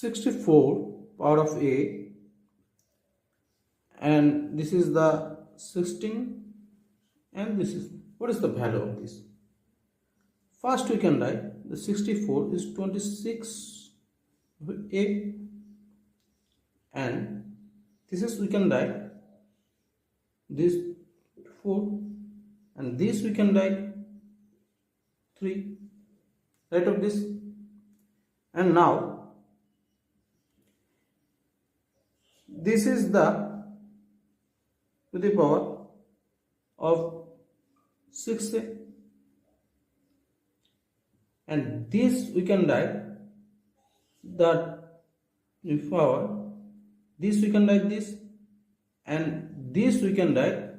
64 power of a, and this is the 16, and this is what is the value of this. First we can write the 64 is 26a, and this is we can write this 4, and this we can write 3, right of this. And now this is the to the power of 6a, and this we can write that the power, this we can write this, and this we can write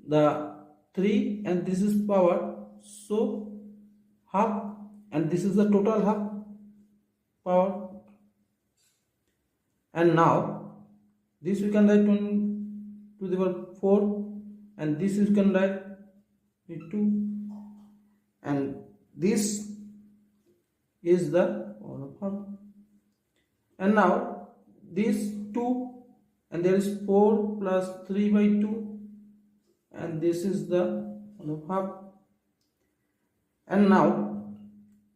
the 3, and this is power, so half, and this is the total half power. And now this we can write 20 to the power 4, and this you can write 2, and this is the power of half. And now this 2, and there is 4 plus 3 by 2, and this is the power of half. And now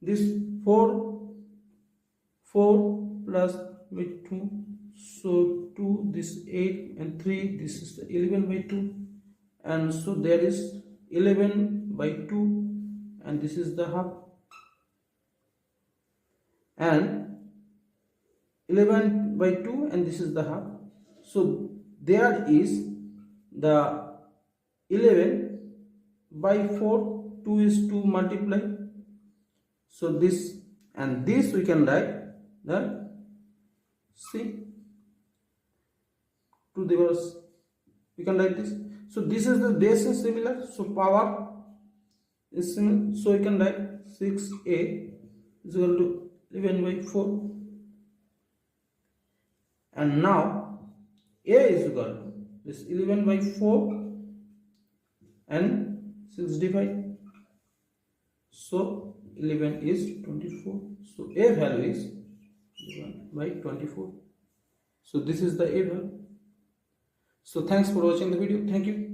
this 4 plus by 2, so 2, this 8, and 3, this is the 11 by 2, and so there is 11 by 2, and this is the half, and 11 by 2, and this is the half. So there is the 11 by 4, 2 is 2 multiply, so this, and this we can write the C to the verse, we can write this. So this is the base is similar, so power is similar, so we can write 6a is equal to 11 by 4, and now a is equal to this 11 by 4 and 6 divided, so 11 is 24, so a value is 11 by 24. So this is the a value. So thanks for watching the video. Thank you.